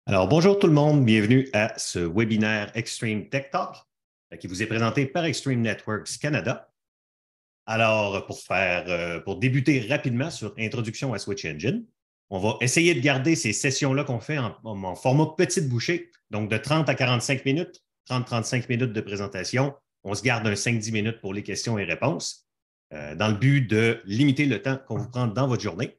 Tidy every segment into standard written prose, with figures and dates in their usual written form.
Alors, bonjour tout le monde, bienvenue à ce webinaire Extreme Tech Talk qui vous est présenté par Extreme Networks Canada. Alors, pour débuter rapidement sur Introduction à Switch Engine, on va essayer de garder ces sessions-là qu'on fait en format petite bouchée, donc de 30 à 45 minutes, 30-35 minutes de présentation. On se garde un 5-10 minutes pour les questions et réponses, dans le but de limiter le temps qu'on vous prend dans votre journée.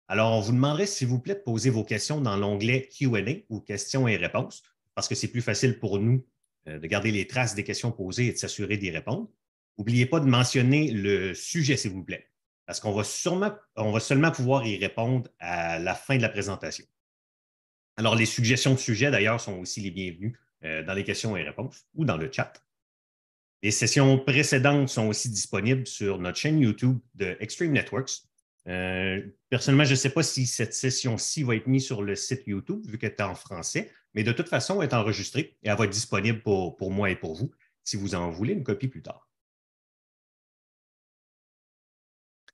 Alors, on vous demanderait, s'il vous plaît, de poser vos questions dans l'onglet Q&A ou questions et réponses, parce que c'est plus facile pour nous de garder les traces des questions posées et de s'assurer d'y répondre. N'oubliez pas de mentionner le sujet, s'il vous plaît, parce qu'on va seulement pouvoir y répondre à la fin de la présentation. Alors, les suggestions de sujets, d'ailleurs, sont aussi les bienvenues dans les questions et réponses ou dans le chat. Les sessions précédentes sont aussi disponibles sur notre chaîne YouTube de Extreme Networks. Personnellement, je ne sais pas si cette session-ci va être mise sur le site YouTube, vu qu'elle est en français, mais de toute façon, elle est enregistrée et elle va être disponible pour moi et pour vous, si vous en voulez une copie plus tard.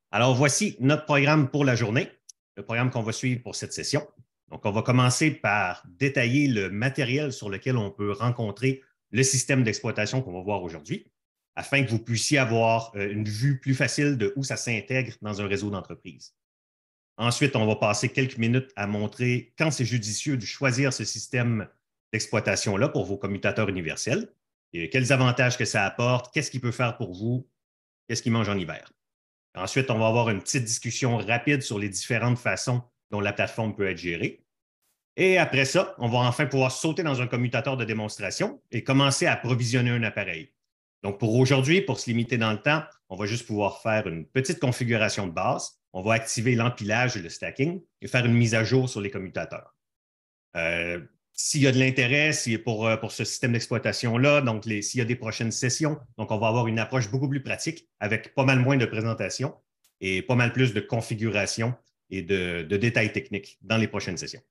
Alors, voici notre programme pour la journée, le programme qu'on va suivre pour cette session. Donc, on va commencer par détailler le matériel sur lequel on peut rencontrer le système d'exploitation qu'on va voir aujourd'hui, afin que vous puissiez avoir une vue plus facile de où ça s'intègre dans un réseau d'entreprise. Ensuite, on va passer quelques minutes à montrer quand c'est judicieux de choisir ce système d'exploitation-là pour vos commutateurs universels, et quels avantages que ça apporte, qu'est-ce qu'il peut faire pour vous, qu'est-ce qu'il mange en hiver. Ensuite, on va avoir une petite discussion rapide sur les différentes façons dont la plateforme peut être gérée. Et après ça, on va enfin pouvoir sauter dans un commutateur de démonstration et commencer à provisionner un appareil. Donc, pour aujourd'hui, pour se limiter dans le temps, on va juste pouvoir faire une petite configuration de base. On va activer l'empilage et le stacking et faire une mise à jour sur les commutateurs. S'il y a de l'intérêt pour ce système d'exploitation-là, donc s'il y a des prochaines sessions, donc on va avoir une approche beaucoup plus pratique avec pas mal moins de présentations et pas mal plus de configuration et de détails techniques dans les prochaines sessions.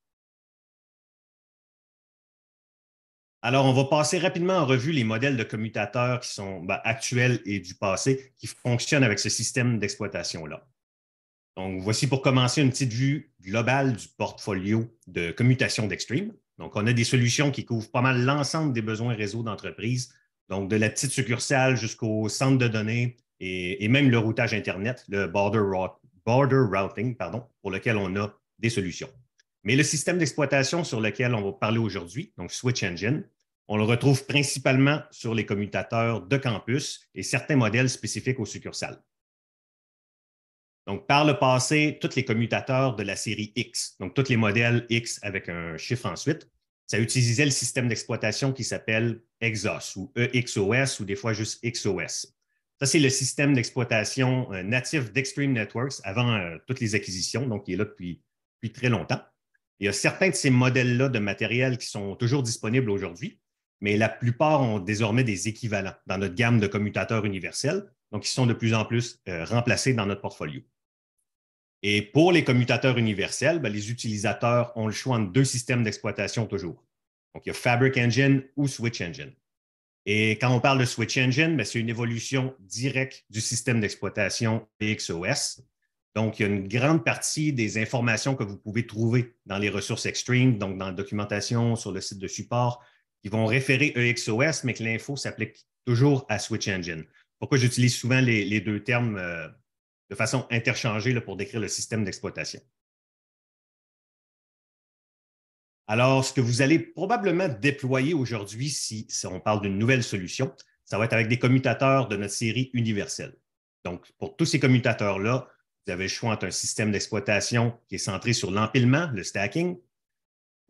Alors, on va passer rapidement en revue les modèles de commutateurs qui sont actuels et du passé qui fonctionnent avec ce système d'exploitation-là. Donc, voici pour commencer une petite vue globale du portfolio de commutation d'Extreme. Donc, on a des solutions qui couvrent pas mal l'ensemble des besoins réseau d'entreprise, donc de la petite succursale jusqu'au centre de données et même le routage Internet, le border routing, pour lequel on a des solutions. Mais le système d'exploitation sur lequel on va parler aujourd'hui, donc Switch Engine, on le retrouve principalement sur les commutateurs de campus et certains modèles spécifiques aux succursales. Donc, par le passé, tous les commutateurs de la série X, donc tous les modèles X avec un chiffre ensuite, ça utilisait le système d'exploitation qui s'appelle EXOS ou EXOS ou des fois juste XOS. Ça, c'est le système d'exploitation natif d'Extreme Networks avant toutes les acquisitions, donc il est là depuis très longtemps. Il y a certains de ces modèles-là de matériel qui sont toujours disponibles aujourd'hui, mais la plupart ont désormais des équivalents dans notre gamme de commutateurs universels, donc ils sont de plus en plus remplacés dans notre portfolio. Et pour les commutateurs universels, les utilisateurs ont le choix entre deux systèmes d'exploitation toujours. Donc, il y a Fabric Engine ou Switch Engine. Et quand on parle de Switch Engine, c'est une évolution directe du système d'exploitation EXOS. Donc, il y a une grande partie des informations que vous pouvez trouver dans les ressources Extreme, donc dans la documentation, sur le site de support, qui vont référer EXOS, mais que l'info s'applique toujours à Switch Engine. Pourquoi j'utilise souvent les deux termes de façon interchangée pour décrire le système d'exploitation. Alors, ce que vous allez probablement déployer aujourd'hui, si on parle d'une nouvelle solution, ça va être avec des commutateurs de notre série universelle. Donc, pour tous ces commutateurs-là, vous avez le choix entre un système d'exploitation qui est centré sur l'empilement, le stacking,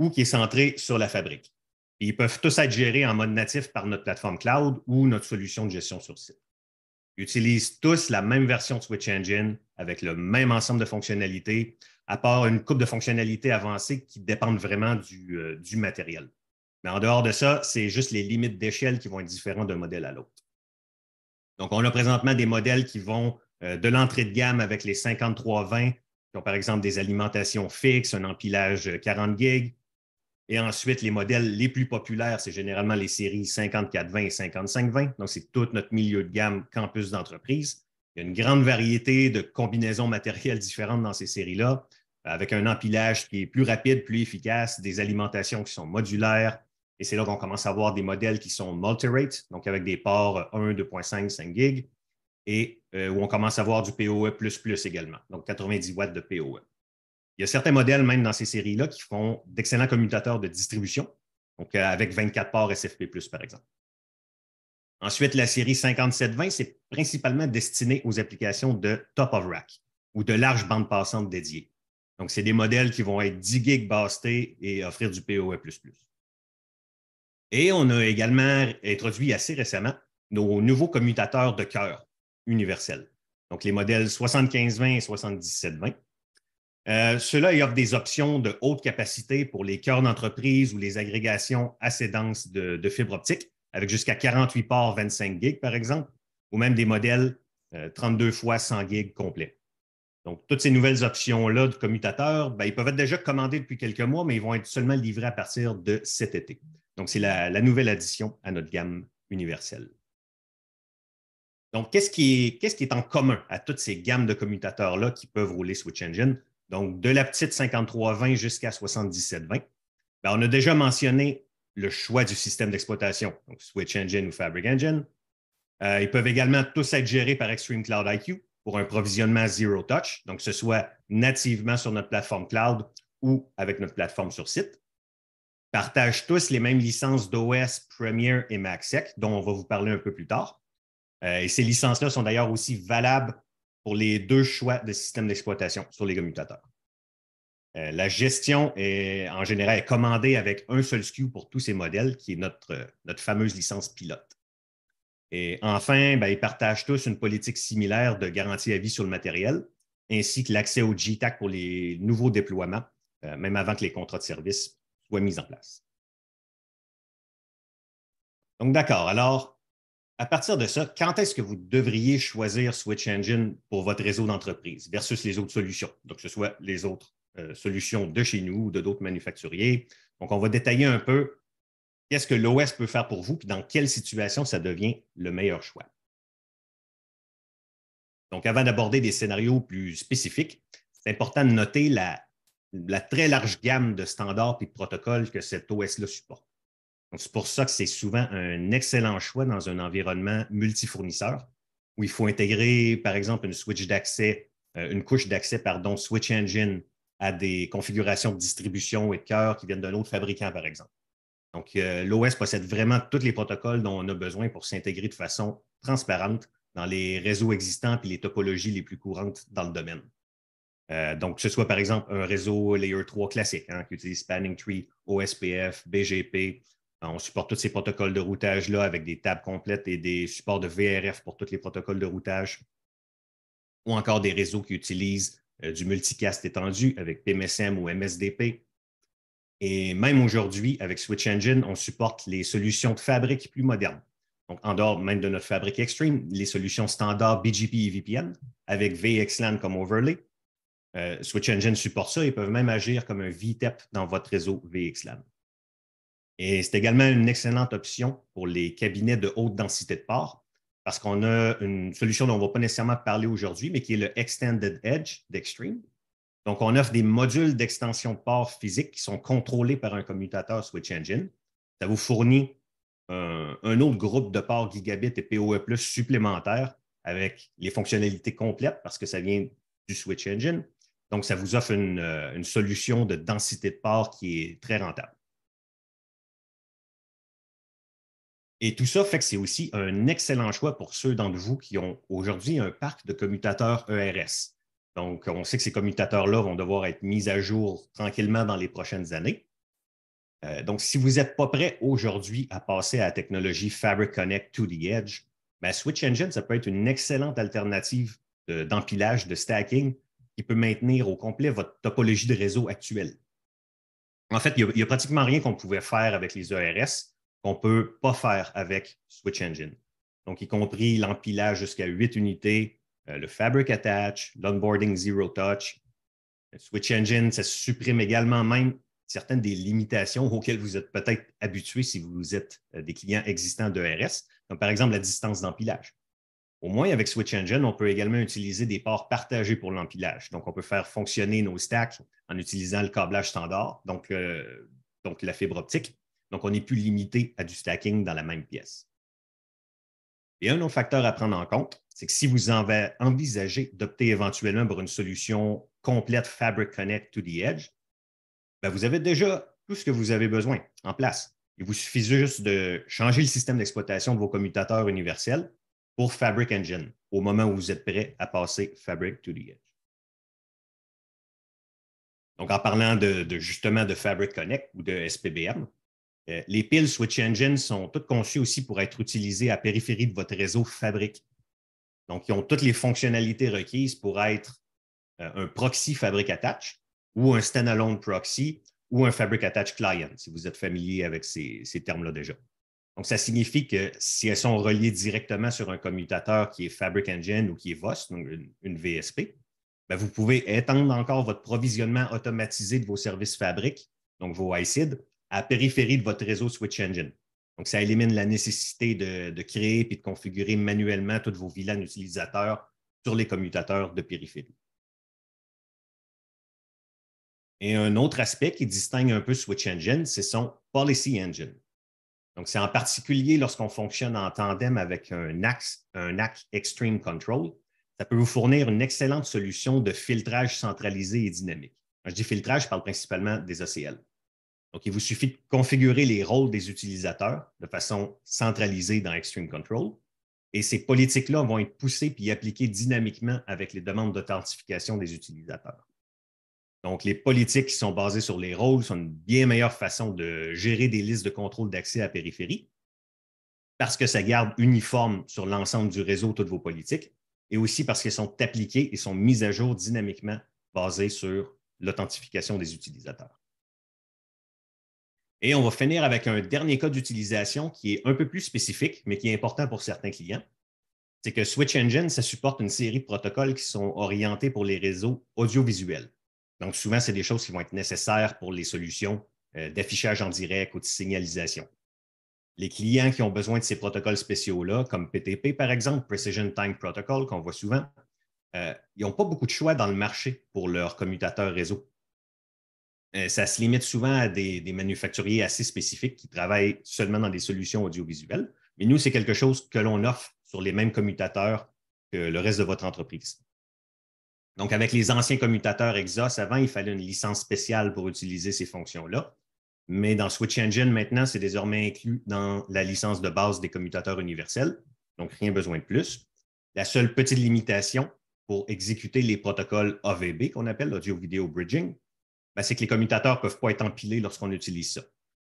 ou qui est centré sur la fabrique. Et ils peuvent tous être gérés en mode natif par notre plateforme cloud ou notre solution de gestion sur site. Ils utilisent tous la même version de Switch Engine avec le même ensemble de fonctionnalités, à part une couple de fonctionnalités avancées qui dépendent vraiment du matériel. Mais en dehors de ça, c'est juste les limites d'échelle qui vont être différentes d'un modèle à l'autre. Donc, on a présentement des modèles qui vont de l'entrée de gamme avec les 5320, qui ont par exemple des alimentations fixes, un empilage 40 gigs. Et ensuite, les modèles les plus populaires, c'est généralement les séries 5420 et 5520. Donc, c'est tout notre milieu de gamme campus d'entreprise. Il y a une grande variété de combinaisons matérielles différentes dans ces séries-là. avec un empilage qui est plus rapide, plus efficace, des alimentations qui sont modulaires. Et c'est là qu'on commence à avoir des modèles qui sont multi-rate, donc avec des ports 1, 2.5, 5 gigs, et où on commence à avoir du PoE++ également, donc 90 watts de PoE. Il y a certains modèles, même dans ces séries-là, qui font d'excellents commutateurs de distribution, donc avec 24 ports SFP+, par exemple. Ensuite, la série 5720, c'est principalement destiné aux applications de top of rack ou de large bande passante dédiée. Donc, c'est des modèles qui vont être 10 gigs bastés et offrir du PoE++. Et on a également introduit assez récemment nos nouveaux commutateurs de cœur universels. Donc, les modèles 7520 et 7720. Ceux-là, ils offrent des options de haute capacité pour les cœurs d'entreprise ou les agrégations assez denses de fibres optiques, avec jusqu'à 48 ports 25 gigs, par exemple, ou même des modèles 32 fois 100 gigs complets. Donc, toutes ces nouvelles options-là de commutateurs, ben, ils peuvent être déjà commandés depuis quelques mois, mais ils vont être seulement livrés à partir de cet été. Donc, c'est la nouvelle addition à notre gamme universelle. Donc, qu'est-ce qui est en commun à toutes ces gammes de commutateurs-là qui peuvent rouler Switch Engine? Donc, de la petite 5320 jusqu'à 7720, ben, on a déjà mentionné le choix du système d'exploitation, donc Switch Engine ou Fabric Engine. Ils peuvent également tous être gérés par Extreme Cloud IQ pour un provisionnement Zero Touch, donc que ce soit nativement sur notre plateforme cloud ou avec notre plateforme sur site. Partagent tous les mêmes licences d'OS, Premier et MacSec, dont on va vous parler un peu plus tard. Et ces licences-là sont d'ailleurs aussi valables pour les deux choix de système d'exploitation sur les commutateurs. La gestion est en général commandée avec un seul SKU pour tous ces modèles, qui est notre fameuse licence pilote. Et enfin, ben, ils partagent tous une politique similaire de garantie à vie sur le matériel, ainsi que l'accès au GTAC pour les nouveaux déploiements, même avant que les contrats de service soient mis en place. Donc, d'accord. Alors, à partir de ça, quand est-ce que vous devriez choisir Switch Engine pour votre réseau d'entreprise versus les autres solutions? Donc, que ce soit les autres solutions de chez nous ou de d'autres manufacturiers. Donc, on va détailler un peu qu'est-ce que l'OS peut faire pour vous, puis dans quelle situation ça devient le meilleur choix. Donc, avant d'aborder des scénarios plus spécifiques, c'est important de noter la très large gamme de standards et de protocoles que cet OS-là supporte. C'est pour ça que c'est souvent un excellent choix dans un environnement multifournisseur où il faut intégrer, par exemple, une couche d'accès, Switch Engine à des configurations de distribution et de cœur qui viennent d'un autre fabricant, par exemple. Donc, l'OS possède vraiment tous les protocoles dont on a besoin pour s'intégrer de façon transparente dans les réseaux existants et les topologies les plus courantes dans le domaine. Donc, que ce soit par exemple un réseau Layer 3 classique qui utilise Spanning Tree, OSPF, BGP. On supporte tous ces protocoles de routage-là avec des tables complètes et des supports de VRF pour tous les protocoles de routage. Ou encore des réseaux qui utilisent du multicast étendu avec PMSM ou MSDP. Et même aujourd'hui, avec Switch Engine, on supporte les solutions de fabrique plus modernes. Donc, en dehors même de notre fabrique Extreme, les solutions standards BGP et VPN avec VXLAN comme overlay. Switch Engine supporte ça et peuvent même agir comme un VTEP dans votre réseau VXLAN. Et c'est également une excellente option pour les cabinets de haute densité de ports parce qu'on a une solution dont on ne va pas nécessairement parler aujourd'hui, mais qui est le Extended Edge d'Extreme. Donc, on offre des modules d'extension de port physique qui sont contrôlés par un commutateur Switch Engine. Ça vous fournit un autre groupe de ports gigabit et PoE+ supplémentaires avec les fonctionnalités complètes parce que ça vient du Switch Engine. Donc, ça vous offre une solution de densité de port qui est très rentable. Et tout ça fait que c'est aussi un excellent choix pour ceux d'entre vous qui ont aujourd'hui un parc de commutateurs ERS. Donc, on sait que ces commutateurs-là vont devoir être mis à jour tranquillement dans les prochaines années. Donc, si vous n'êtes pas prêt aujourd'hui à passer à la technologie Fabric Connect to the Edge, ben, Switch Engine, ça peut être une excellente alternative d'empilage, de stacking qui peut maintenir au complet votre topologie de réseau actuelle. En fait, il n'y a pratiquement rien qu'on pouvait faire avec les ERS qu'on ne peut pas faire avec Switch Engine. Donc, y compris l'empilage jusqu'à 8 unités, le Fabric Attach, l'onboarding Zero Touch. Switch Engine, ça supprime également même certaines des limitations auxquelles vous êtes peut-être habitués si vous êtes des clients existants d'ERS, comme par exemple la distance d'empilage. Au moins, avec Switch Engine, on peut également utiliser des ports partagés pour l'empilage. Donc, on peut faire fonctionner nos stacks en utilisant le câblage standard, donc la fibre optique. Donc, on n'est plus limité à du stacking dans la même pièce. Et un autre facteur à prendre en compte, c'est que si vous envisagez d'opter éventuellement pour une solution complète Fabric Connect to the Edge, ben vous avez déjà tout ce que vous avez besoin en place. Il vous suffit juste de changer le système d'exploitation de vos commutateurs universels pour Fabric Engine au moment où vous êtes prêt à passer Fabric to the Edge. Donc, en parlant justement de Fabric Connect ou de SPBM, les piles Switch Engine sont toutes conçues aussi pour être utilisées à périphérie de votre réseau Fabric. Donc, ils ont toutes les fonctionnalités requises pour être un proxy Fabric Attach ou un standalone proxy ou un Fabric Attach Client, si vous êtes familier avec ces termes-là déjà. Donc, ça signifie que si elles sont reliées directement sur un commutateur qui est Fabric Engine ou qui est VOS, donc une VSP, ben vous pouvez étendre encore votre provisionnement automatisé de vos services Fabric, donc vos ICID, à la périphérie de votre réseau Switch Engine. Donc, ça élimine la nécessité de créer et de configurer manuellement toutes vos VLAN utilisateurs sur les commutateurs de périphérie. Et un autre aspect qui distingue un peu Switch Engine, c'est son Policy Engine. Donc, c'est en particulier lorsqu'on fonctionne en tandem avec un NAC Extreme Control, ça peut vous fournir une excellente solution de filtrage centralisé et dynamique. Quand je dis filtrage, je parle principalement des ACL. Donc, il vous suffit de configurer les rôles des utilisateurs de façon centralisée dans Extreme Control. Et ces politiques-là vont être poussées puis appliquées dynamiquement avec les demandes d'authentification des utilisateurs. Donc, les politiques qui sont basées sur les rôles sont une bien meilleure façon de gérer des listes de contrôle d'accès à périphérie parce que ça garde uniforme sur l'ensemble du réseau toutes vos politiques et aussi parce qu'elles sont appliquées et sont mises à jour dynamiquement basées sur l'authentification des utilisateurs. Et on va finir avec un dernier cas d'utilisation qui est un peu plus spécifique, mais qui est important pour certains clients. C'est que Switch Engine, ça supporte une série de protocoles qui sont orientés pour les réseaux audiovisuels. Donc, souvent, c'est des choses qui vont être nécessaires pour les solutions d'affichage en direct ou de signalisation. Les clients qui ont besoin de ces protocoles spéciaux-là, comme PTP, par exemple, Precision Time Protocol, qu'on voit souvent, ils n'ont pas beaucoup de choix dans le marché pour leur commutateur réseau. Ça se limite souvent à des manufacturiers assez spécifiques qui travaillent seulement dans des solutions audiovisuelles. Mais nous, c'est quelque chose que l'on offre sur les mêmes commutateurs que le reste de votre entreprise. Donc, avec les anciens commutateurs Exos, avant, il fallait une licence spéciale pour utiliser ces fonctions-là. Mais dans Switch Engine, maintenant, c'est désormais inclus dans la licence de base des commutateurs universels. Donc, rien besoin de plus. La seule petite limitation pour exécuter les protocoles AVB, qu'on appelle Audio Video Bridging, ben, c'est que les commutateurs ne peuvent pas être empilés lorsqu'on utilise ça.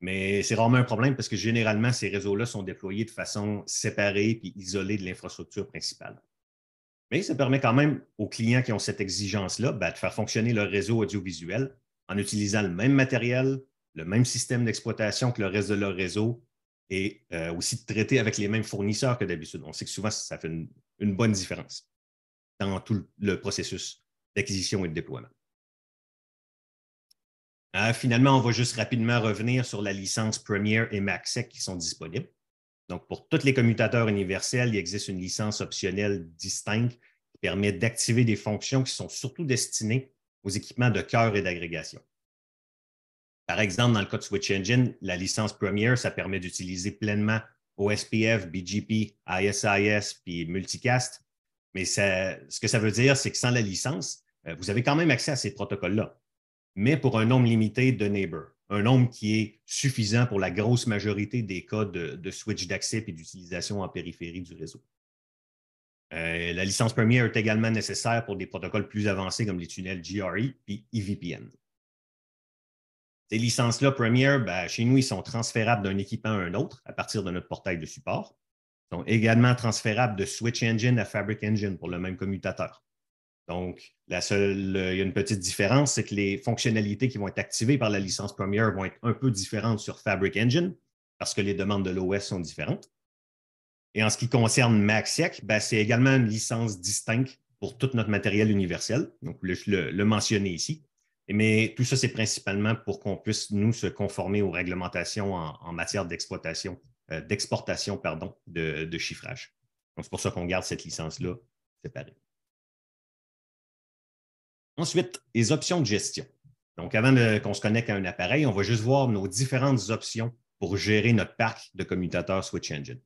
Mais c'est rarement un problème parce que généralement, ces réseaux-là sont déployés de façon séparée et isolée de l'infrastructure principale. Mais ça permet quand même aux clients qui ont cette exigence-là de faire fonctionner leur réseau audiovisuel en utilisant le même matériel, le même système d'exploitation que le reste de leur réseau et aussi de traiter avec les mêmes fournisseurs que d'habitude. On sait que souvent, ça fait une bonne différence dans tout le processus d'acquisition et de déploiement. Finalement, on va juste rapidement revenir sur la licence Premier et MACsec qui sont disponibles. Donc, pour tous les commutateurs universels, il existe une licence optionnelle distincte qui permet d'activer des fonctions qui sont surtout destinées aux équipements de cœur et d'agrégation. Par exemple, dans le cas de Switch Engine, la licence Premier, ça permet d'utiliser pleinement OSPF, BGP, ISIS puis Multicast. Mais ce que ça veut dire, c'est que sans la licence, vous avez quand même accès à ces protocoles-là, mais pour un nombre limité de neighbors, un nombre qui est suffisant pour la grosse majorité des cas de switch d'accès et d'utilisation en périphérie du réseau. La licence Premier est également nécessaire pour des protocoles plus avancés comme les tunnels GRE et EVPN. Ces licences-là, Premier, chez nous, ils sont transférables d'un équipement à un autre à partir de notre portail de support. Ils sont également transférables de Switch Engine à Fabric Engine pour le même commutateur. Donc, il y a une petite différence, c'est que les fonctionnalités qui vont être activées par la licence Premier vont être un peu différentes sur Fabric Engine parce que les demandes de l'OS sont différentes. Et en ce qui concerne MACsec, c'est également une licence distincte pour tout notre matériel universel. Donc, je le mentionner ici. Mais tout ça, c'est principalement pour qu'on puisse, nous, se conformer aux réglementations en matière d'exportation de chiffrage. Donc, c'est pour ça qu'on garde cette licence-là séparée. Ensuite, les options de gestion. Donc, avant qu'on se connecte à un appareil, on va juste voir nos différentes options pour gérer notre parc de commutateurs Switch Engine.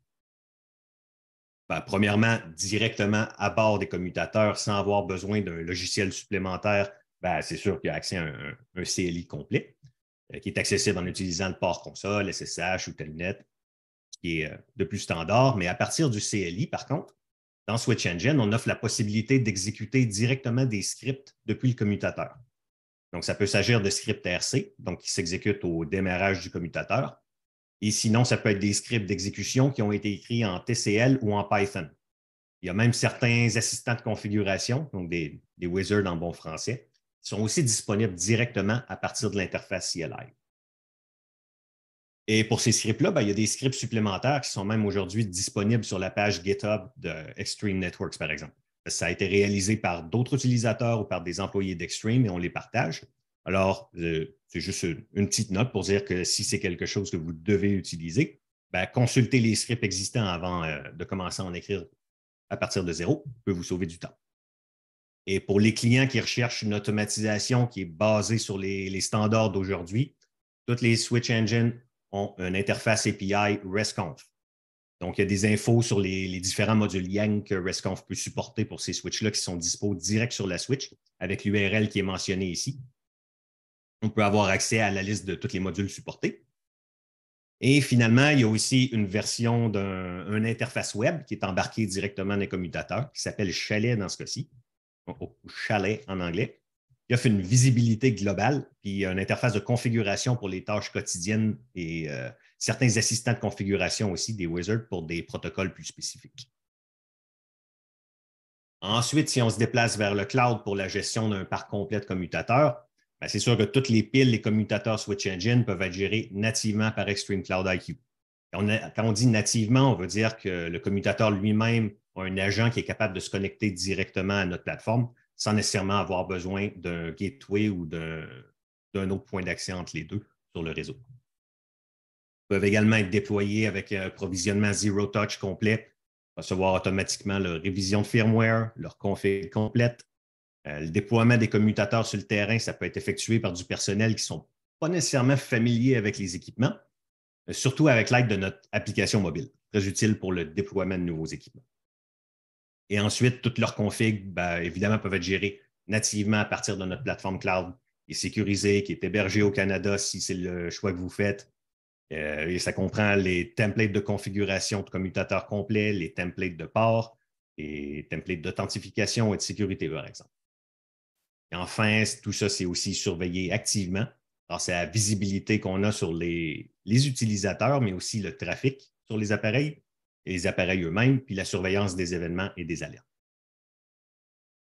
Premièrement, directement à bord des commutateurs sans avoir besoin d'un logiciel supplémentaire, c'est sûr qu'il y a accès à un CLI complet qui est accessible en utilisant le port console, SSH ou Telnet, ce qui est de plus standard. Mais à partir du CLI, par contre, dans Switch Engine, on offre la possibilité d'exécuter directement des scripts depuis le commutateur. Donc, ça peut s'agir de scripts RC, donc qui s'exécutent au démarrage du commutateur. Et sinon, ça peut être des scripts d'exécution qui ont été écrits en TCL ou en Python. Il y a même certains assistants de configuration, donc des wizards en bon français, qui sont aussi disponibles directement à partir de l'interface CLI. Et pour ces scripts-là, il y a des scripts supplémentaires qui sont même aujourd'hui disponibles sur la page GitHub de Extreme Networks, par exemple. Ça a été réalisé par d'autres utilisateurs ou par des employés d'Extreme et on les partage. Alors, c'est juste une petite note pour dire que si c'est quelque chose que vous devez utiliser, consultez les scripts existants avant de commencer à en écrire à partir de zéro, peut vous sauver du temps. Et pour les clients qui recherchent une automatisation qui est basée sur les standards d'aujourd'hui, toutes les Switch Engine ont une interface API RESTconf. Donc, il y a des infos sur les différents modules Yang que RESTconf peut supporter pour ces switches-là qui sont dispos direct sur la Switch avec l'URL qui est mentionnée ici. On peut avoir accès à la liste de tous les modules supportés. Et finalement, il y a aussi une version d'une interface web qui est embarquée directement dans les commutateurs, qui s'appelle Chalet dans ce cas-ci, ou Chalet en anglais, qui offre une visibilité globale, puis une interface de configuration pour les tâches quotidiennes et certains assistants de configuration aussi, des wizards pour des protocoles plus spécifiques. Ensuite, si on se déplace vers le cloud pour la gestion d'un parc complet de commutateurs, c'est sûr que toutes les piles, les commutateurs Switch Engine peuvent être gérés nativement par Extreme Cloud IQ. Quand on dit nativement, on veut dire que le commutateur lui-même a un agent qui est capable de se connecter directement à notre plateforme sans nécessairement avoir besoin d'un gateway ou d'un autre point d'accès entre les deux sur le réseau. Ils peuvent également être déployés avec un provisionnement Zero Touch complet, recevoir automatiquement leur révision de firmware, leur config complète. Le déploiement des commutateurs sur le terrain, ça peut être effectué par du personnel qui ne sont pas nécessairement familiers avec les équipements, surtout avec l'aide de notre application mobile, très utile pour le déploiement de nouveaux équipements. Et ensuite, toutes leurs configs, évidemment, peuvent être gérées nativement à partir de notre plateforme cloud, qui est sécurisée, qui est hébergée au Canada si c'est le choix que vous faites. Et ça comprend les templates de configuration de commutateurs complets, les templates de port, les templates d'authentification et de sécurité, par exemple. Et enfin, tout ça, c'est aussi surveillé activement grâce à la visibilité qu'on a sur les utilisateurs, mais aussi le trafic sur les appareils et les appareils eux-mêmes, puis la surveillance des événements et des alertes.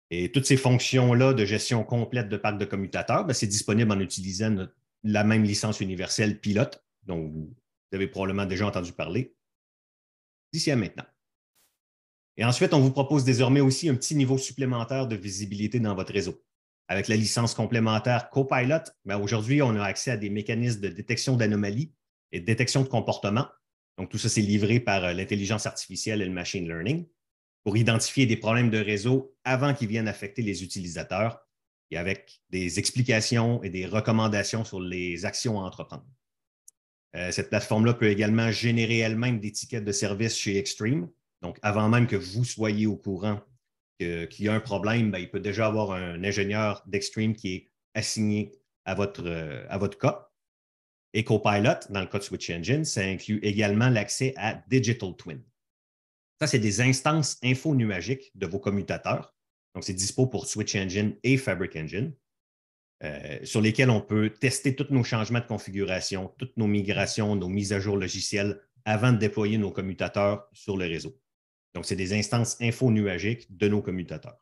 Et toutes ces fonctions-là de gestion complète de parc de commutateurs, c'est disponible en utilisant la même licence universelle pilote, dont vous avez probablement déjà entendu parler, d'ici à maintenant. Et ensuite, on vous propose désormais aussi un petit niveau supplémentaire de visibilité dans votre réseau. Avec la licence complémentaire Copilot, aujourd'hui, on a accès à des mécanismes de détection d'anomalies et de détection de comportement. Donc, tout ça, c'est livré par l'intelligence artificielle et le machine learning pour identifier des problèmes de réseau avant qu'ils viennent affecter les utilisateurs et avec des explications et des recommandations sur les actions à entreprendre. Cette plateforme-là peut également générer elle-même des tickets de service chez Extreme. Donc, avant même que vous soyez au courant qu'il y a un problème, il peut déjà avoir un ingénieur d'Extreme qui est assigné à votre cas. Et Copilot, dans le cas de Switch Engine, ça inclut également l'accès à Digital Twin. Ça, c'est des instances info-nuagiques de vos commutateurs. Donc, c'est dispo pour Switch Engine et Fabric Engine, sur lesquels on peut tester tous nos changements de configuration, toutes nos migrations, nos mises à jour logicielles avant de déployer nos commutateurs sur le réseau. Donc, c'est des instances info-nuagiques de nos commutateurs.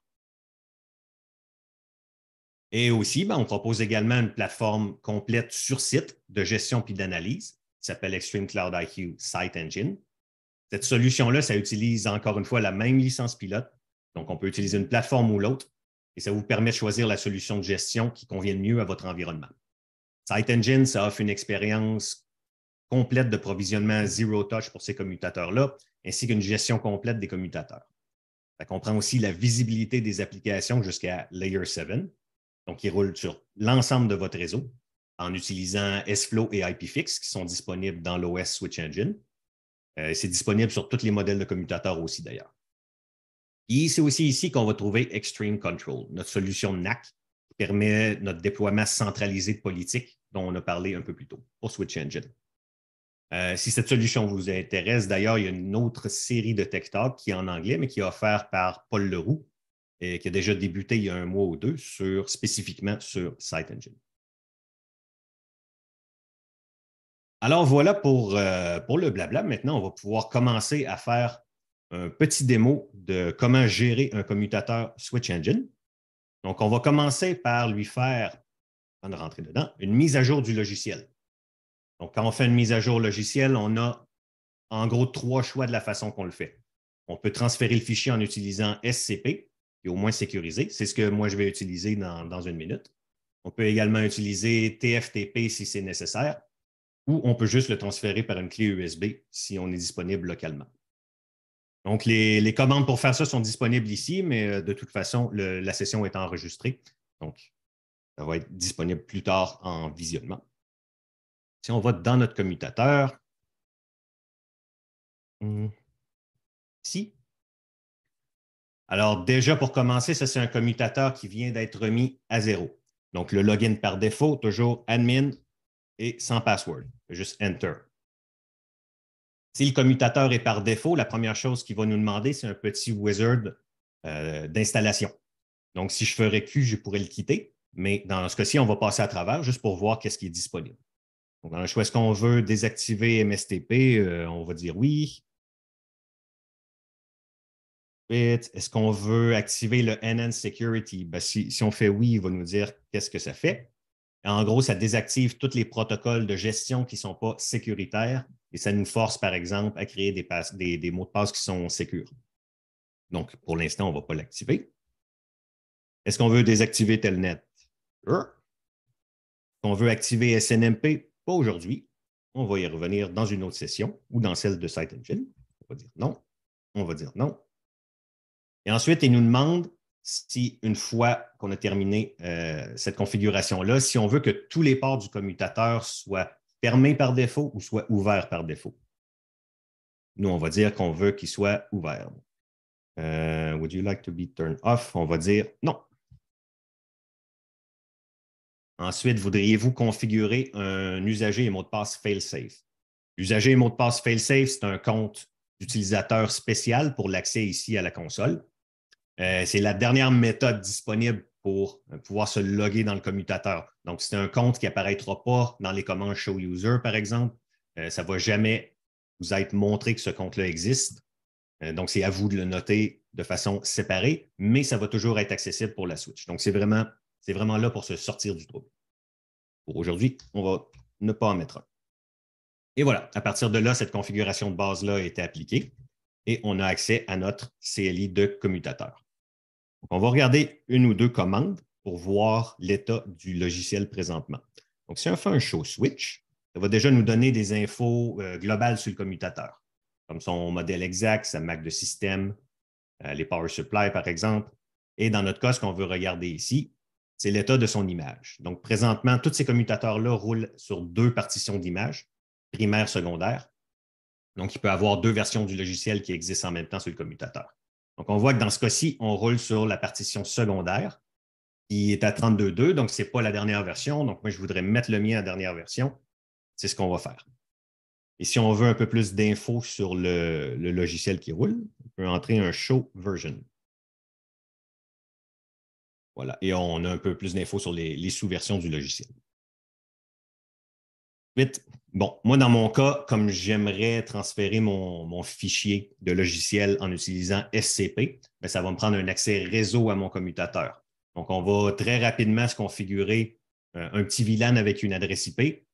Et aussi, on propose également une plateforme complète sur site de gestion puis d'analyse qui s'appelle Extreme Cloud IQ Site Engine. Cette solution-là, ça utilise encore une fois la même licence pilote. Donc, on peut utiliser une plateforme ou l'autre et ça vous permet de choisir la solution de gestion qui convient mieux à votre environnement. Site Engine, ça offre une expérience complète de provisionnement zero touch pour ces commutateurs-là, ainsi qu'une gestion complète des commutateurs. Ça comprend aussi la visibilité des applications jusqu'à Layer 7, donc qui roulent sur l'ensemble de votre réseau en utilisant SFlow et IPFix qui sont disponibles dans l'OS Switch Engine. C'est disponible sur tous les modèles de commutateurs aussi d'ailleurs. Et c'est aussi ici qu'on va trouver Extreme Control, notre solution NAC qui permet notre déploiement centralisé de politique dont on a parlé un peu plus tôt pour Switch Engine. Si cette solution vous intéresse, d'ailleurs, il y a une autre série de Tech Talk qui est en anglais, mais qui est offerte par Paul Leroux et qui a déjà débuté il y a un mois ou deux spécifiquement sur Site Engine. Alors voilà pour le blabla. Maintenant, on va pouvoir commencer à faire un petit démo de comment gérer un commutateur Switch Engine. Donc, on va commencer par lui faire, avant de rentrer dedans, une mise à jour du logiciel. Donc, quand on fait une mise à jour logiciel, on a en gros 3 choix de la façon qu'on le fait. On peut transférer le fichier en utilisant SCP, qui est au moins sécurisé. C'est ce que moi, je vais utiliser dans une minute. On peut également utiliser TFTP si c'est nécessaire, ou on peut juste le transférer par une clé USB si on est disponible localement. Donc, les commandes pour faire ça sont disponibles ici, mais de toute façon, la session est enregistrée. Donc, ça va être disponible plus tard en visionnement. Si on va dans notre commutateur, ici. Alors, déjà, pour commencer, ça, c'est un commutateur qui vient d'être remis à 0. Donc, le login par défaut, toujours admin et sans password. Juste Enter. Si le commutateur est par défaut, la première chose qu'il va nous demander, c'est un petit wizard d'installation. Donc, si je ferais Q, je pourrais le quitter. Mais dans ce cas-ci, on va passer à travers juste pour voir qu'est-ce qui est disponible. Donc, dans le choix, est-ce qu'on veut désactiver MSTP? On va dire oui. Est-ce qu'on veut activer le NN Security? Ben, si on fait oui, il va nous dire qu'est-ce que ça fait. En gros, ça désactive tous les protocoles de gestion qui ne sont pas sécuritaires et ça nous force, par exemple, à créer des mots de passe qui sont sécures. Donc, pour l'instant, on ne va pas l'activer. Est-ce qu'on veut désactiver Telnet? Sure. On veut activer SNMP? Pas aujourd'hui. On va y revenir dans une autre session ou dans celle de Site Engine. On va dire non. On va dire non. Et ensuite, il nous demande si, une fois qu'on a terminé cette configuration-là, si on veut que tous les ports du commutateur soient fermés par défaut ou soient ouverts par défaut. Nous, on va dire qu'on veut qu'ils soient ouverts. Would you like to be turned off? On va dire non. Ensuite, voudriez-vous configurer un usager et mot de passe fail-safe? L'usager et mot de passe fail-safe, c'est un compte d'utilisateur spécial pour l'accès ici à la console. C'est la dernière méthode disponible pour pouvoir se loguer dans le commutateur. Donc, c'est un compte qui n'apparaîtra pas dans les commandes Show User, par exemple. Ça ne va jamais vous être montré que ce compte-là existe. Donc, c'est à vous de le noter de façon séparée, mais ça va toujours être accessible pour la Switch. Donc, c'est vraiment là pour se sortir du trouble. Pour aujourd'hui, on va ne pas en mettre un. Et voilà, à partir de là, cette configuration de base-là a été appliquée et on a accès à notre CLI de commutateur. Donc, on va regarder une ou deux commandes pour voir l'état du logiciel présentement. Donc, si on fait un show switch, ça va déjà nous donner des infos globales sur le commutateur, comme son modèle exact, sa marque de système, les power supply, par exemple. Et dans notre cas, ce qu'on veut regarder ici, c'est l'état de son image. Donc, présentement, tous ces commutateurs-là roulent sur 2 partitions d'image, primaire, secondaire. Donc, il peut y avoir 2 versions du logiciel qui existent en même temps sur le commutateur. Donc, on voit que dans ce cas-ci, on roule sur la partition secondaire qui est à 32.2, donc ce n'est pas la dernière version. Donc, moi, je voudrais mettre le mien à la dernière version. C'est ce qu'on va faire. Et si on veut un peu plus d'infos sur le logiciel qui roule, on peut entrer un show version. Voilà. Et on a un peu plus d'infos sur les sous-versions du logiciel. Ensuite, bon, moi, dans mon cas, comme j'aimerais transférer mon fichier de logiciel en utilisant SCP, bien, ça va me prendre un accès réseau à mon commutateur. Donc, on va très rapidement se configurer un petit VLAN avec une adresse IP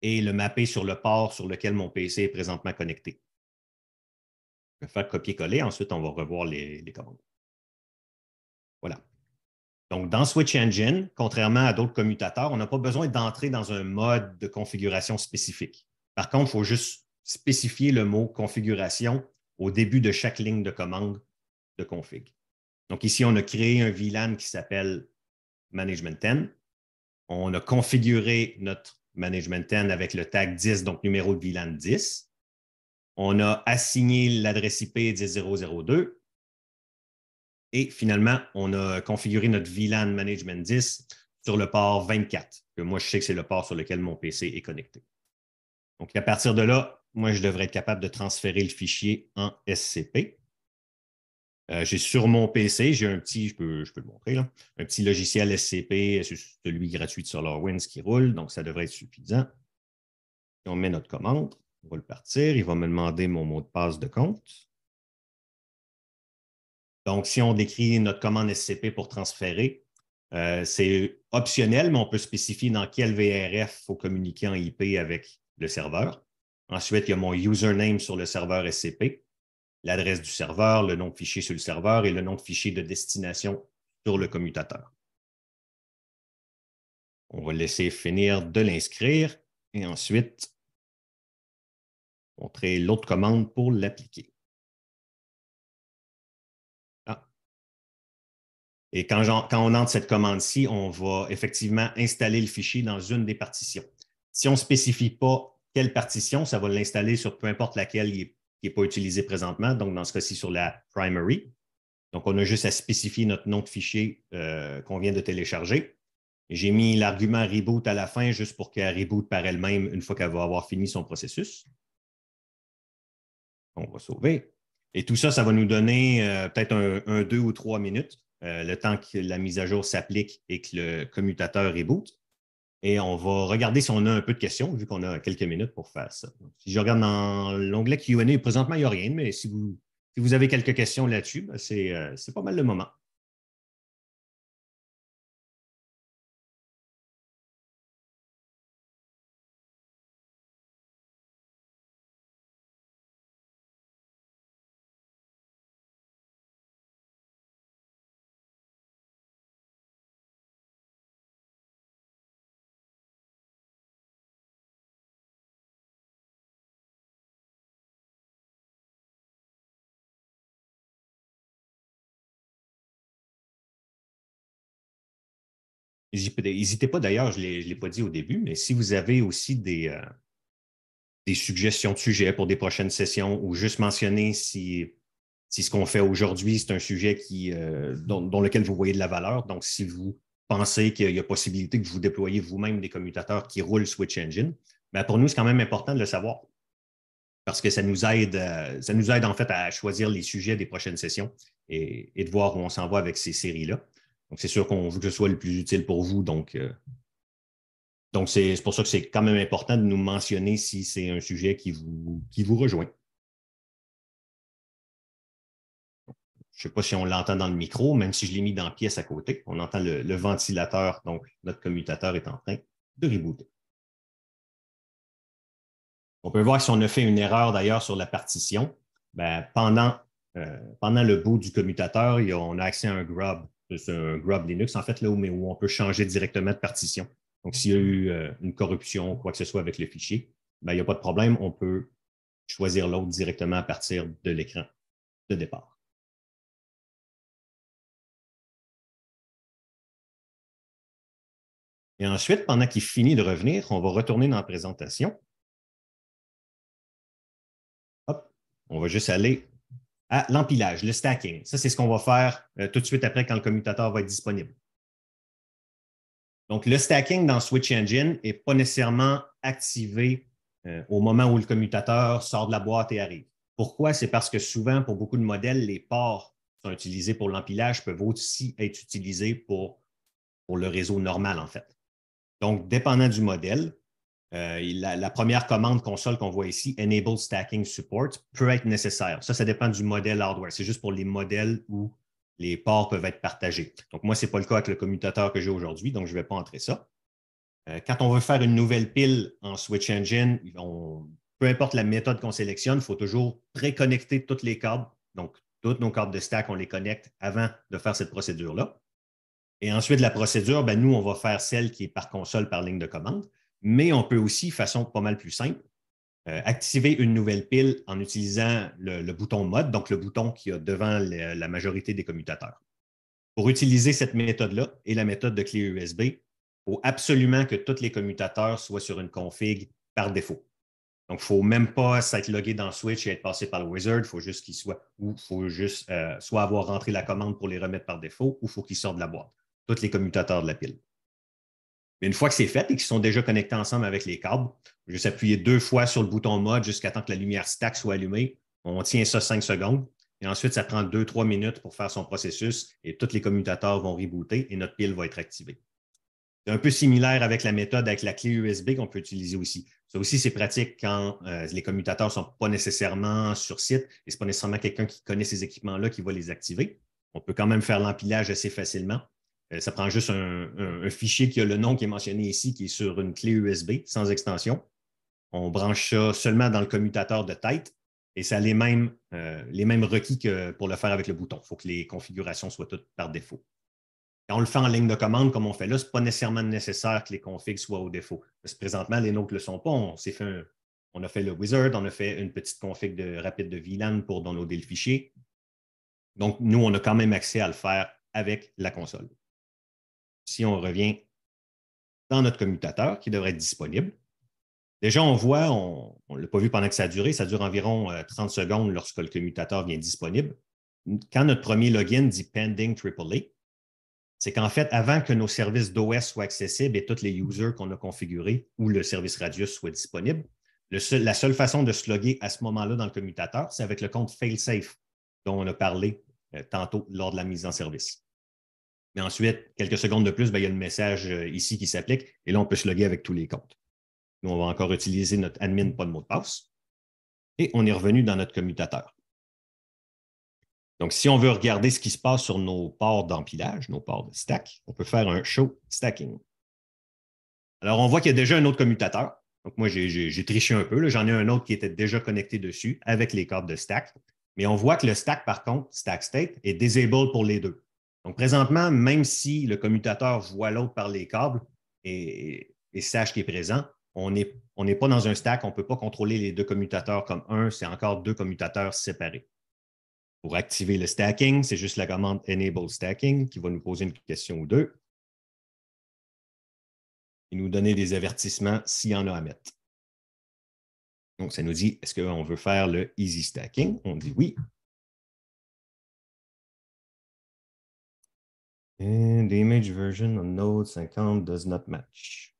et le mapper sur le port sur lequel mon PC est présentement connecté. Je vais faire copier-coller. Ensuite, on va revoir les commandes. Voilà. Donc, dans Switch Engine, contrairement à d'autres commutateurs, on n'a pas besoin d'entrer dans un mode de configuration spécifique. Par contre, il faut juste spécifier le mot configuration au début de chaque ligne de commande de config. Donc ici, on a créé un VLAN qui s'appelle Management 10. On a configuré notre Management 10 avec le tag 10, donc numéro de VLAN 10. On a assigné l'adresse IP 10.0.0.2. Et finalement, on a configuré notre VLAN Management 10 sur le port 24, que moi, je sais que c'est le port sur lequel mon PC est connecté. Donc, à partir de là, moi, je devrais être capable de transférer le fichier en SCP. J'ai sur mon PC, j'ai un petit, je peux le montrer, là, un petit logiciel SCP, celui gratuit de SolarWinds qui roule, donc ça devrait être suffisant. Si on met notre commande, on va le partir, il va me demander mon mot de passe de compte. Donc, si on décrit notre commande SCP pour transférer, c'est optionnel, mais on peut spécifier dans quel VRF il faut communiquer en IP avec le serveur. Ensuite, il y a mon username sur le serveur SCP, l'adresse du serveur, le nom de fichier sur le serveur et le nom de fichier de destination sur le commutateur. On va laisser finir de l'inscrire et ensuite montrer l'autre commande pour l'appliquer. Et quand on entre cette commande-ci, on va effectivement installer le fichier dans une des partitions. Si on ne spécifie pas quelle partition, ça va l'installer sur peu importe laquelle il n'est pas utilisé présentement, donc dans ce cas-ci sur la primary. Donc, on a juste à spécifier notre nom de fichier qu'on vient de télécharger. J'ai mis l'argument reboot à la fin juste pour qu'elle reboot par elle-même une fois qu'elle va avoir fini son processus. On va sauver. Et tout ça, ça va nous donner peut-être un 2 ou 3 minutes, le temps que la mise à jour s'applique et que le commutateur reboot. Et on va regarder si on a un peu de questions, vu qu'on a quelques minutes pour faire ça. Donc, si je regarde dans l'onglet Q&A, présentement, il n'y a rien, mais si vous avez quelques questions là-dessus, ben c'est pas mal le moment. N'hésitez pas d'ailleurs, je ne l'ai pas dit au début, mais si vous avez aussi des suggestions de sujets pour des prochaines sessions ou juste mentionner si ce qu'on fait aujourd'hui, c'est un sujet dont lequel vous voyez de la valeur. Donc, si vous pensez qu'il y a possibilité que vous déployiez vous-même des commutateurs qui roulent Switch Engine, bien, pour nous, c'est quand même important de le savoir parce que ça nous aide en fait à choisir les sujets des prochaines sessions et de voir où on s'en va avec ces séries-là. Donc, c'est sûr qu'on veut que ce soit le plus utile pour vous. Donc, c'est pour ça que c'est quand même important de nous mentionner si c'est un sujet qui vous rejoint. Je ne sais pas si on l'entend dans le micro, même si je l'ai mis dans la pièce à côté. On entend le ventilateur, donc notre commutateur est en train de rebooter. On peut voir si on a fait une erreur d'ailleurs sur la partition. Ben, pendant le boot du commutateur, on a accès à un grub. C'est un grub Linux, en fait, là où on peut changer directement de partition. Donc, s'il y a eu une corruption ou quoi que ce soit avec le fichier, ben, il n'y a pas de problème. On peut choisir l'autre directement à partir de l'écran de départ. Et ensuite, pendant qu'il finit de revenir, on va retourner dans la présentation. Hop, on va juste aller à l'empilage, le stacking. Ça, c'est ce qu'on va faire tout de suite après quand le commutateur va être disponible. Donc, le stacking dans Switch Engine n'est pas nécessairement activé au moment où le commutateur sort de la boîte et arrive. Pourquoi? C'est parce que souvent, pour beaucoup de modèles, les ports qui sont utilisés pour l'empilage peuvent aussi être utilisés pour le réseau normal, en fait. Donc, dépendant du modèle, la première commande console qu'on voit ici, Enable Stacking Support, peut être nécessaire. Ça dépend du modèle hardware. C'est juste pour les modèles où les ports peuvent être partagés. Donc, moi, ce n'est pas le cas avec le commutateur que j'ai aujourd'hui, donc je ne vais pas entrer ça. Quand on veut faire une nouvelle pile en Switch Engine, peu importe la méthode qu'on sélectionne, il faut toujours préconnecter tous les câbles. Donc, tous nos câbles de stack, on les connecte avant de faire cette procédure-là. Et ensuite, la procédure, ben, nous, on va faire celle qui est par console, par ligne de commande. Mais on peut aussi, de façon pas mal plus simple, activer une nouvelle pile en utilisant le bouton mode, donc le bouton qui a devant la majorité des commutateurs. Pour utiliser cette méthode-là et la méthode de clé USB, il faut absolument que tous les commutateurs soient sur une config par défaut. Donc, il ne faut même pas s'être logué dans Switch et être passé par le wizard. Il faut juste qu'il soit, ou il faut juste soit avoir rentré la commande pour les remettre par défaut, ou il faut qu'ils sortent de la boîte. Tous les commutateurs de la pile. Mais une fois que c'est fait et qu'ils sont déjà connectés ensemble avec les câbles, juste appuyer 2 fois sur le bouton mode jusqu'à temps que la lumière stack soit allumée. On tient ça 5 secondes. Et ensuite, ça prend 2-3 minutes pour faire son processus et tous les commutateurs vont rebooter et notre pile va être activée. C'est un peu similaire avec la méthode avec la clé USB qu'on peut utiliser aussi. Ça aussi, c'est pratique quand les commutateurs ne sont pas nécessairement sur site et ce n'est pas nécessairement quelqu'un qui connaît ces équipements-là qui va les activer. On peut quand même faire l'empilage assez facilement. Ça prend juste un fichier qui a le nom qui est mentionné ici, qui est sur une clé USB sans extension. On branche ça seulement dans le commutateur de tête et ça a les mêmes requis que pour le faire avec le bouton. Il faut que les configurations soient toutes par défaut. Quand on le fait en ligne de commande, comme on fait là, ce n'est pas nécessairement nécessaire que les configs soient au défaut. Parce que présentement, les nôtres ne le sont pas. On a fait le wizard, on a fait une petite config rapide de VLAN pour downloader le fichier. Donc, nous, on a quand même accès à le faire avec la console. Si on revient dans notre commutateur qui devrait être disponible, déjà, on voit, on ne l'a pas vu pendant que ça a duré, ça dure environ 30 secondes lorsque le commutateur vient disponible. Quand notre premier login dit pending AAA, c'est qu'en fait, avant que nos services d'OS soient accessibles et tous les users qu'on a configurés ou le service Radius soit disponible, la seule façon de se loguer à ce moment-là dans le commutateur, c'est avec le compte failsafe dont on a parlé tantôt lors de la mise en service. Mais ensuite, quelques secondes de plus, il y a le message ici qui s'applique et là, on peut se loguer avec tous les comptes. Nous, on va encore utiliser notre admin, pas de mot de passe. Et on est revenu dans notre commutateur. Donc, si on veut regarder ce qui se passe sur nos ports d'empilage, nos ports de stack, on peut faire un show stacking. Alors, on voit qu'il y a déjà un autre commutateur. Donc, moi, j'ai triché un peu. J'en ai un autre qui était déjà connecté dessus avec les câbles de stack. Mais on voit que le stack, par contre, stack state, est disabled pour les deux. Donc, présentement, même si le commutateur voit l'autre par les câbles et sache qu'il est présent, on n'est pas dans un stack, on ne peut pas contrôler les deux commutateurs comme un, c'est encore deux commutateurs séparés. Pour activer le stacking, c'est juste la commande Enable Stacking qui va nous poser une question ou deux et nous donner des avertissements s'il y en a à mettre. Donc, ça nous dit, est-ce qu'on veut faire le Easy Stacking? On dit oui. And the image version on Node 50 does not match.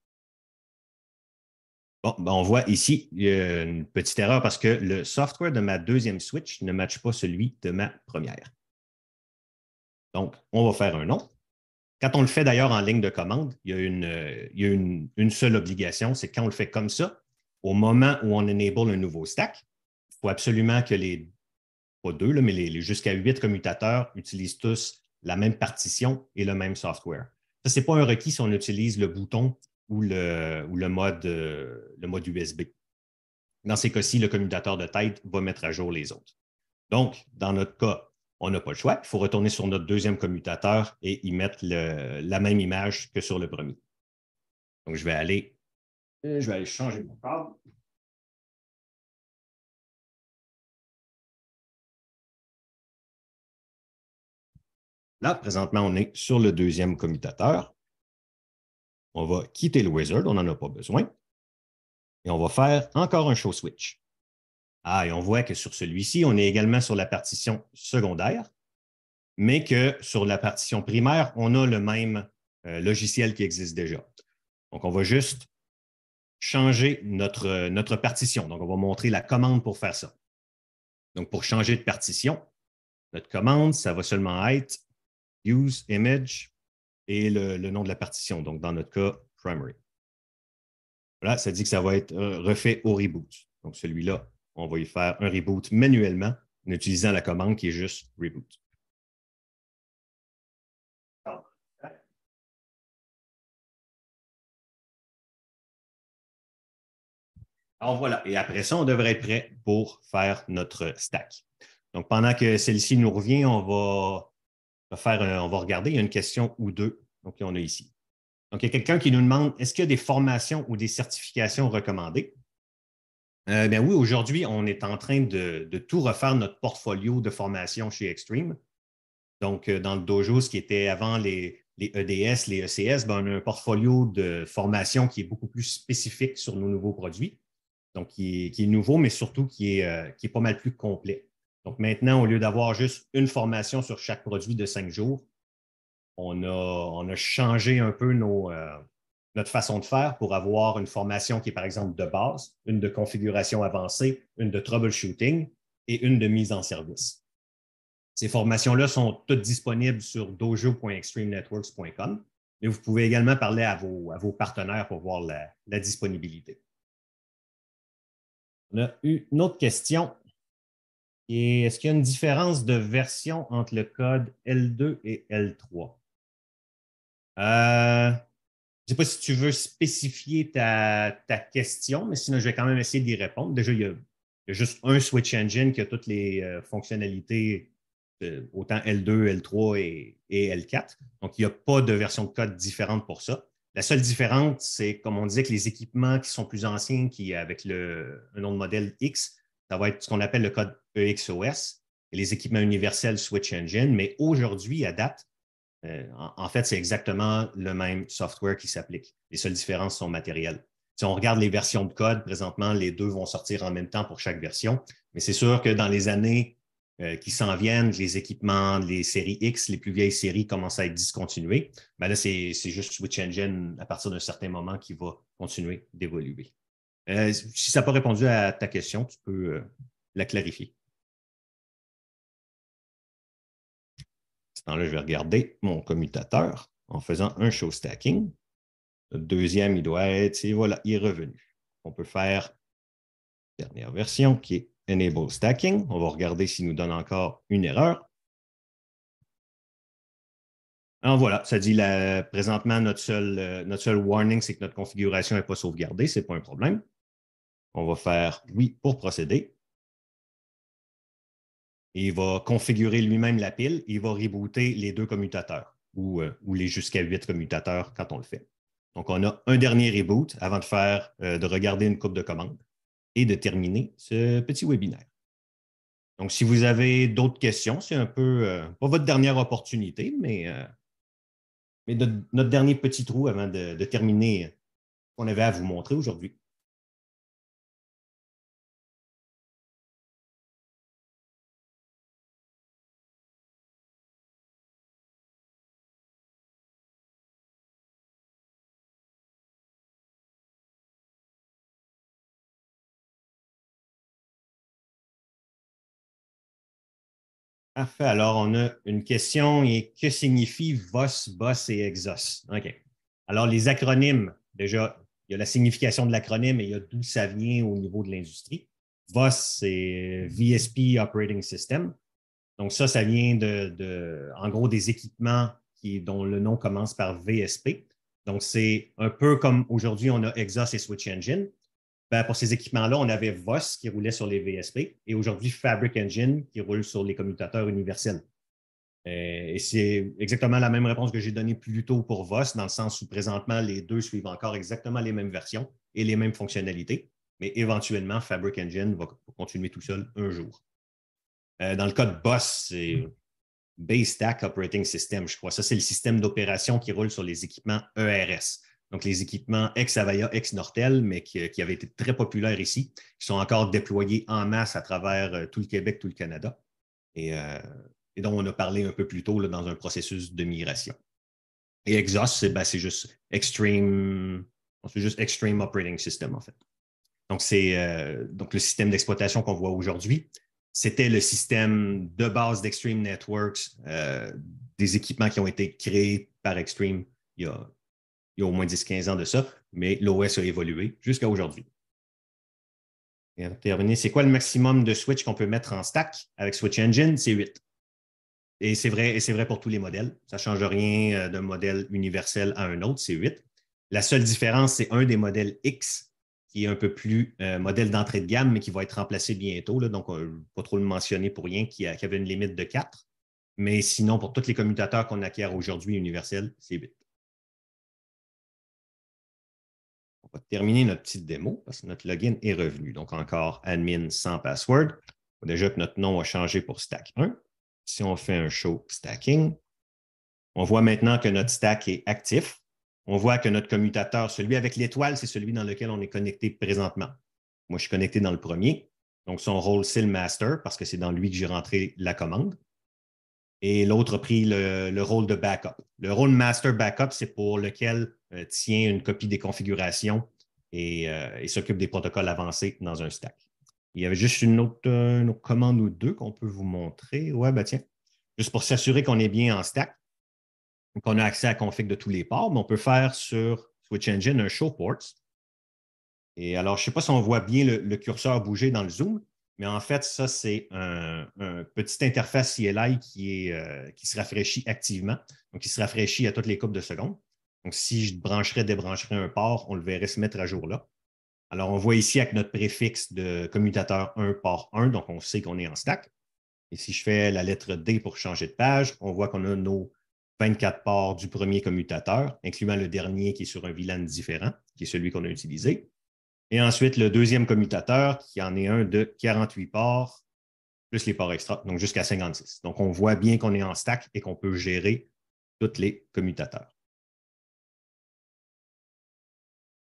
Bon, ben on voit ici, il y a une petite erreur parce que le software de ma deuxième switch ne matche pas celui de ma première. Donc, on va faire un non. Quand on le fait d'ailleurs en ligne de commande, il y a une seule obligation, c'est quand on le fait comme ça, au moment où on enable un nouveau stack, il faut absolument que pas deux, là, mais jusqu'à 8 commutateurs utilisent tous la même partition et le même software. Ça, ce n'est pas un requis si on utilise le bouton ou le mode USB. Dans ces cas-ci, le commutateur de tête va mettre à jour les autres. Donc, dans notre cas, on n'a pas le choix. Il faut retourner sur notre deuxième commutateur et y mettre la même image que sur le premier. Donc, je vais aller changer mon câble. Là, présentement, on est sur le deuxième commutateur. On va quitter le wizard, on n'en a pas besoin. Et on va faire encore un show switch. Ah, et on voit que sur celui-ci, on est également sur la partition secondaire, mais que sur la partition primaire, on a le même logiciel qui existe déjà. Donc, on va juste changer notre partition. Donc, on va montrer la commande pour faire ça. Donc, pour changer de partition, notre commande, ça va seulement être use image et le nom de la partition. Donc, dans notre cas, primary. Là, ça dit que ça va être refait au reboot. Donc, celui-là, on va y faire un reboot manuellement en utilisant la commande qui est juste reboot. Alors voilà, et après ça, on devrait être prêt pour faire notre stack. Donc, pendant que celle-ci nous revient, on va regarder, il y a une question ou deux. Donc, on a ici. Donc, il y a quelqu'un qui nous demande, est-ce qu'il y a des formations ou des certifications recommandées? Ben oui, aujourd'hui, on est en train de tout refaire notre portfolio de formation chez Extreme. Donc, dans le dojo, ce qui était avant les EDS, les ECS, ben, on a un portfolio de formation qui est beaucoup plus spécifique sur nos nouveaux produits. Donc, qui est nouveau, mais surtout qui est pas mal plus complet. Donc, maintenant, au lieu d'avoir juste une formation sur chaque produit de 5 jours, on a changé un peu notre façon de faire pour avoir une formation qui est, par exemple, de base, une de configuration avancée, une de troubleshooting et une de mise en service. Ces formations-là sont toutes disponibles sur dojo.extremenetworks.com, mais vous pouvez également parler à vos partenaires pour voir la disponibilité. On a eu une autre question. Est-ce qu'il y a une différence de version entre le code L2 et L3? Je ne sais pas si tu veux spécifier ta question, mais sinon, je vais quand même essayer d'y répondre. Déjà, il y a juste un Switch Engine qui a toutes les fonctionnalités, autant L2, L3 et L4. Donc, il n'y a pas de version de code différente pour ça. La seule différence, c'est, comme on disait, que les équipements qui sont plus anciens, avec un nom de modèle X, ça va être ce qu'on appelle le code EXOS, et les équipements universels Switch Engine. Mais aujourd'hui, à date, en fait, c'est exactement le même software qui s'applique. Les seules différences sont matérielles. Si on regarde les versions de code, présentement, les deux vont sortir en même temps pour chaque version. Mais c'est sûr que dans les années qui s'en viennent, les équipements, les séries X, les plus vieilles séries commencent à être discontinuées. Ben là, c'est juste Switch Engine à partir d'un certain moment qui va continuer d'évoluer. Si ça n'a pas répondu à ta question, tu peux la clarifier. ce temps-là, je vais regarder mon commutateur en faisant un show stacking. Le deuxième, il doit être, et voilà, il est revenu. On peut faire la dernière version qui est Enable Stacking. On va regarder s'il nous donne encore une erreur. Alors voilà, ça dit présentement, notre seul warning, c'est que notre configuration n'est pas sauvegardée. Ce n'est pas un problème. On va faire oui pour procéder. Et il va configurer lui-même la pile. Et il va rebooter les deux commutateurs ou les jusqu'à 8 commutateurs quand on le fait. Donc, on a un dernier reboot avant de regarder une coupe de commandes et de terminer ce petit webinaire. Donc, si vous avez d'autres questions, c'est un peu, pas votre dernière opportunité, mais notre dernier petit trou avant de terminer ce qu'on avait à vous montrer aujourd'hui. Parfait. Alors, on a une question et que signifie VOS, BOSS et EXOS? OK. Alors, les acronymes, déjà, il y a la signification de l'acronyme et il y a d'où ça vient au niveau de l'industrie. VOS, c'est VSP Operating System. Donc, ça vient en gros, des équipements dont le nom commence par VSP. Donc, c'est un peu comme aujourd'hui, on a Exos et Switch Engine. Ben, pour ces équipements-là, on avait VOS qui roulait sur les VSP et aujourd'hui Fabric Engine qui roule sur les commutateurs universels. Et c'est exactement la même réponse que j'ai donnée plus tôt pour VOS, dans le sens où présentement, les deux suivent encore exactement les mêmes versions et les mêmes fonctionnalités, mais éventuellement, Fabric Engine va continuer tout seul un jour. Dans le cas de BOSS, c'est Base Stack Operating System, je crois. Ça, c'est le système d'opération qui roule sur les équipements ERS. Donc, les équipements ex-Avaya, ex-Nortel, mais qui avaient été très populaires ici, qui sont encore déployés en masse à travers tout le Québec, tout le Canada, et dont on a parlé un peu plus tôt là, dans un processus de migration. Et Exos, c'est juste Extreme Operating System, en fait. Donc, c'est donc le système d'exploitation qu'on voit aujourd'hui. C'était le système de base d'Extreme Networks, des équipements qui ont été créés par Extreme il y a au moins 10-15 ans de ça, mais l'OS a évolué jusqu'à aujourd'hui. Et à terminer, c'est quoi le maximum de switch qu'on peut mettre en stack avec Switch Engine? C'est 8. Et c'est vrai pour tous les modèles. Ça ne change rien d'un modèle universel à un autre, c'est 8. La seule différence, c'est un des modèles X qui est un peu plus modèle d'entrée de gamme, mais qui va être remplacé bientôt. Là, donc, pas trop le mentionner pour rien, qui avait une limite de 4. Mais sinon, pour tous les commutateurs qu'on acquiert aujourd'hui universels, c'est 8. On va terminer notre petite démo parce que notre login est revenu. Donc, encore admin sans password. Déjà que notre nom a changé pour stack 1. Si on fait un show stacking, on voit maintenant que notre stack est actif. On voit que notre commutateur, celui avec l'étoile, c'est celui dans lequel on est connecté présentement. Moi, je suis connecté dans le premier. Donc, son rôle, c'est le master parce que c'est dans lui que j'ai rentré la commande. Et l'autre a pris le rôle de backup. Le rôle master backup, c'est pour lequel tient une copie des configurations et s'occupe des protocoles avancés dans un stack. Il y avait juste une autre commande ou deux qu'on peut vous montrer. Ouais, ben tiens, juste pour s'assurer qu'on est bien en stack, qu'on a accès à la config de tous les ports, mais on peut faire sur Switch Engine un show ports. Et alors, je ne sais pas si on voit bien le curseur bouger dans le zoom, mais en fait, ça, c'est un petite interface CLI qui se rafraîchit activement, donc qui se rafraîchit à toutes les coupes de secondes. Donc, si je brancherais, débrancherais un port, on le verrait se mettre à jour là. Alors, on voit ici avec notre préfixe de commutateur 1, port 1, donc on sait qu'on est en stack. Et si je fais la lettre D pour changer de page, on voit qu'on a nos 24 ports du premier commutateur, incluant le dernier qui est sur un VLAN différent, qui est celui qu'on a utilisé. Et ensuite, le deuxième commutateur, qui en est un de 48 ports, plus les ports extra, donc jusqu'à 56. Donc, on voit bien qu'on est en stack et qu'on peut gérer tous les commutateurs.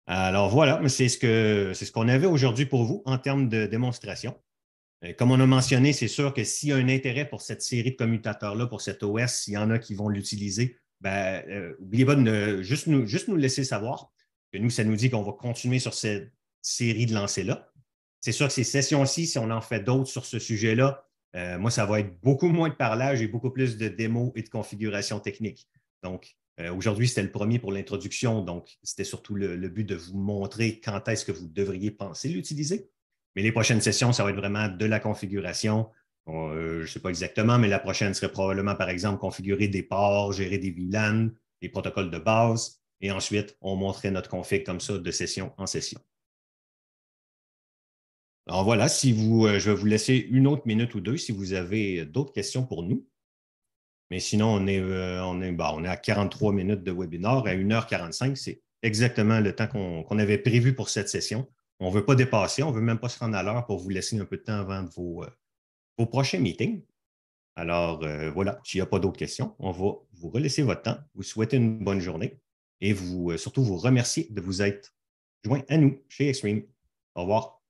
Alors voilà, c'est ce qu'on avait aujourd'hui pour vous en termes de démonstration. Comme on a mentionné, c'est sûr que s'il y a un intérêt pour cette série de commutateurs-là, pour cet OS, s'il y en a qui vont l'utiliser, n'oubliez pas de juste nous laisser savoir. Que nous, ça nous dit qu'on va continuer sur cette série de lancers-là. C'est sûr que ces sessions-ci, si on en fait d'autres sur ce sujet-là, moi, ça va être beaucoup moins de parlage et beaucoup plus de démos et de configuration technique. Donc, aujourd'hui, c'était le premier pour l'introduction. Donc, c'était surtout le but de vous montrer quand est-ce que vous devriez penser l'utiliser. Mais les prochaines sessions, ça va être vraiment de la configuration. Je ne sais pas exactement, mais la prochaine serait probablement, par exemple, configurer des ports, gérer des VLAN, des protocoles de base. Et ensuite, on montrait notre config comme ça de session en session. Alors voilà, je vais vous laisser une autre minute ou deux si vous avez d'autres questions pour nous. Mais sinon, on est à 43 minutes de webinaire, à 1h45. C'est exactement le temps qu'on avait prévu pour cette session. On ne veut pas dépasser, on ne veut même pas se rendre à l'heure pour vous laisser un peu de temps avant de vos prochains meetings. Alors, voilà, s'il n'y a pas d'autres questions, on va vous relaisser votre temps, vous souhaiter une bonne journée et surtout vous remercier de vous être joint à nous chez Extreme. Au revoir.